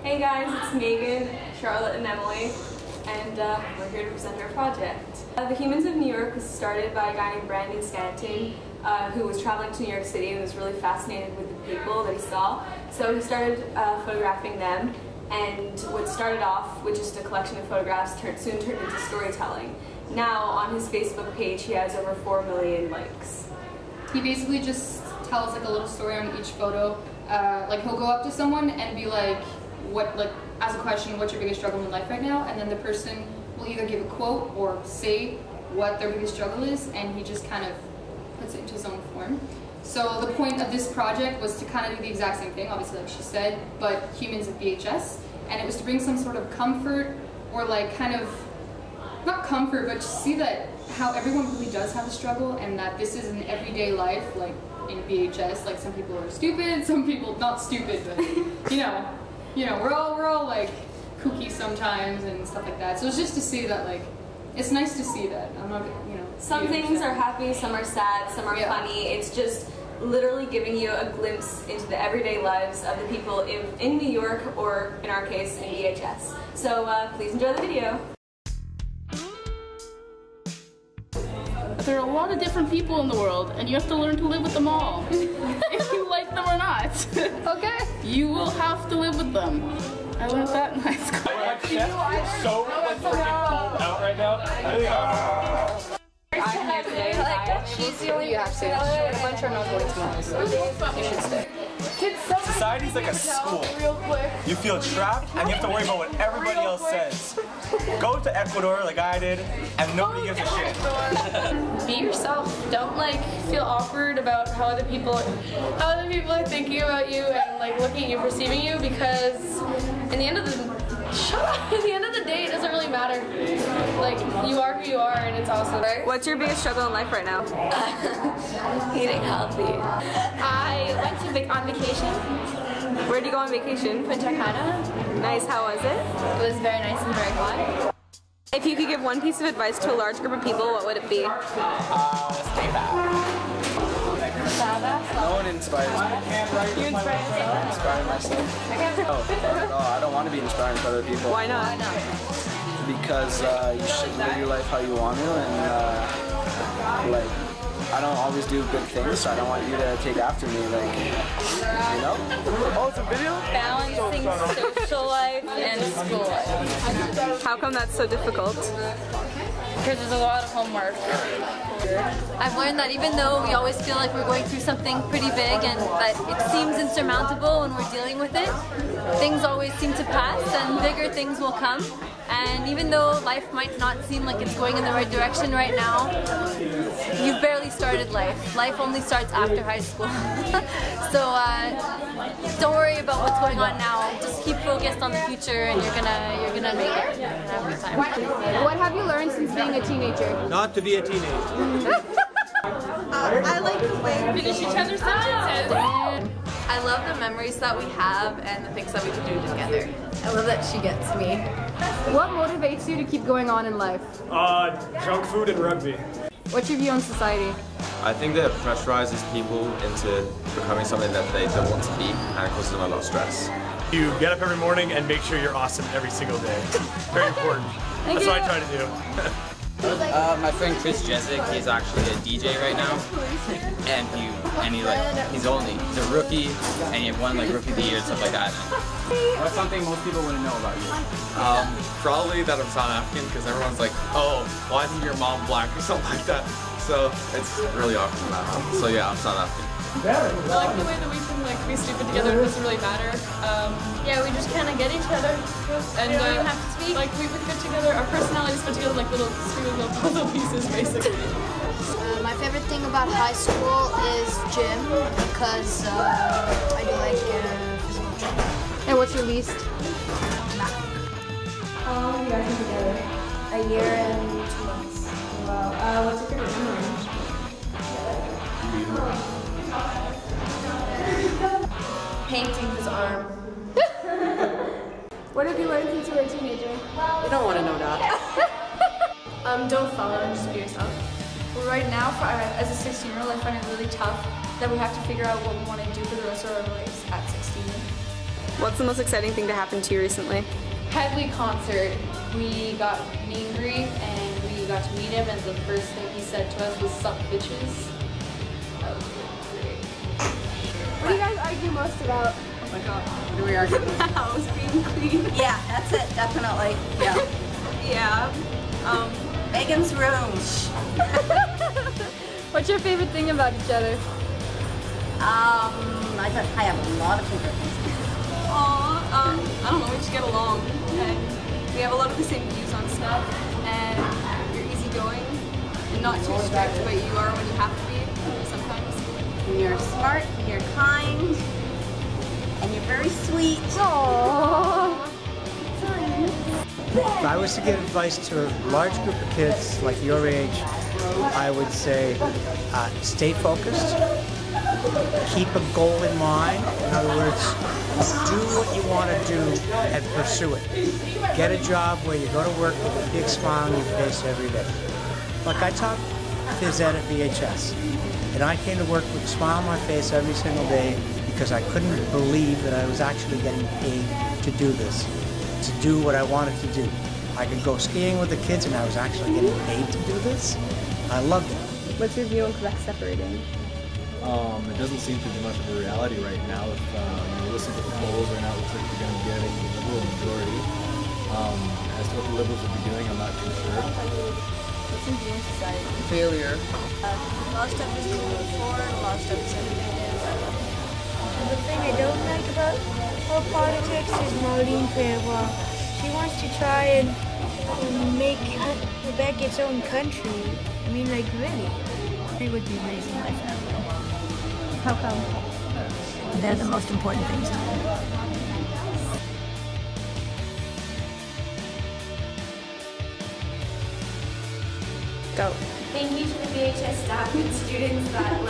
Hey guys, it's Maegan, Charlotte, and Emily, and we're here to present our project. The Humans of New York was started by a guy named Brandon Stanton, who was traveling to New York City and was really fascinated with the people that he saw. So he started photographing them, and what started off with just a collection of photographs soon turned into storytelling. Now, on his Facebook page, he has over 4 million likes. He basically just tells like a little story on each photo. Like he'll go up to someone and be like, ask a question, what's your biggest struggle in life right now? And then the person will either give a quote or say what their biggest struggle is, and he just kind of puts it into his own form. So the point of this project was to kind of do the exact same thing, obviously like she said, but humans at BHS, and it was to bring some sort of comfort, or like kind of, not comfort, but to see that how everyone really does have a struggle, and that this is an everyday life, like in BHS, like some people are stupid, some people not stupid, but you know, we're all like kooky sometimes and stuff like that. So it's just to see that, like, it's nice to see that. I'm not, some things are happy, some are sad, some are funny. It's just literally giving you a glimpse into the everyday lives of the people in New York, or in our case, in BHS. So please enjoy the video. There are a lot of different people in the world, and you have to learn to live with them all. If you like them or not. Okay? You will have to live with them. I learned that in high school. My chest is so freaking cold out right now. I'm here today. She's the only you have to. I'm not sure not going tomorrow, so you should stay. Society's like a school. You feel trapped and you have to worry about what everybody else says. Go to Ecuador like I did and nobody gives a shit. Be yourself. Don't feel awkward about how other people are thinking about you and looking at you, perceiving you, because in the end of the at the end of the day, it doesn't really matter. You are who you are, and it's awesome. What's your biggest struggle in life right now? Eating healthy. I went on vacation. Where'd you go on vacation? Punta Cana. Nice, how was it? It was very nice and very hot. If you could give one piece of advice to a large group of people, what would it be? Stay back. No one inspires me. You inspire yourself? I inspire myself. I don't want to be inspiring for other people. Why not? Because you should live your life how you want to, and I don't always do good things, so I don't want you to take after me, Oh, it's a video? Balancing social life and school life. How come that's so difficult? Because there's a lot of homework. I've learned that even though we always feel like we're going through something pretty big and that it seems insurmountable when we're dealing with it, things always seem to pass and bigger things will come. And even though life might not seem like it's going in the right direction right now, you've barely started life. Life only starts after high school. So don't worry about what's going on now. Just keep focused on the future, and you're gonna make it. You're gonna have a good time. What have you learned since being a teenager? Not to be a teenager. I like the way we Finish each other's sentences. I love the memories that we have and the things that we can do together. I love that she gets me. What motivates you to keep going on in life? Junk food and rugby. What's your view on society? I think that it pressurizes people into becoming something that they don't want to be, and it causes them a lot of stress. You get up every morning and make sure you're awesome every single day. Very important. That's what I try to do. My friend Chris Jessic, he's actually a DJ right now, and he's a rookie, and he won Rookie of the Year and stuff like that. What's something most people wouldn't know about you? Probably that I'm South African, because everyone's like, oh, why isn't your mom black or something like that? So it's really awkward. So yeah, I'm South African. I like the way that we can be stupid together. It doesn't really matter. Yeah, we just kind of get each other, and we don't have to speak. We fit together. Our personalities fit together like little puzzle pieces, basically. My favorite thing about high school is gym, because I do like physical training. And what's your least? How long have you guys been together? A year and 2 months. Wow. What's your favorite memory? Painting his arm. What have you learned since you were a teenager? You don't want to know that. Don't follow and just be yourself. Well, right now, as a 16-year-old, I find it really tough that we have to figure out what we want to do for the rest of our lives at 16. What's the most exciting thing to happen to you recently? Headley concert. We got meet and greet and we got to meet him, and the first thing he said to us was "suck bitches." That was really great. What do you guys argue most about? Oh my god, what do we argue about? The house being clean. Yeah, that's it, definitely. Yeah. Yeah. Maegan's room. What's your favorite thing about each other? I have a lot of favorite things. I don't know, we just get along. And we have a lot of the same views on stuff. And you're easygoing and not too strict, but you are when you have to be sometimes. You're smart, you're kind, and you're very sweet. Aww. If I was to give advice to a large group of kids like your age, I would say stay focused, keep a goal in mind. In other words, do what you want to do and pursue it. Get a job where you go to work with a big smile on your face every day. Like I taught phys ed at BHS, and I came to work with a smile on my face every single day because I couldn't believe that I was actually getting paid to do this, to do what I wanted to do. I could go skiing with the kids and I was actually getting paid to do this. I loved it. What's your view on Quebec separating? It doesn't seem to be much of a reality right now. If you listen to the polls right now, it looks like we're going to get a liberal majority. As to what the Liberals will be doing, I'm not too sure. What's your view on society? Failure. A lot of stuff is going to move forward, a lot of stuff is innovative. The thing I don't like about politics is Marlene Fairwell. She wants to try and make Quebec its own country. I mean, like, really. I would be raising my family. How come? They're the most important things to me. Go. Thank you to the BHS staff and students that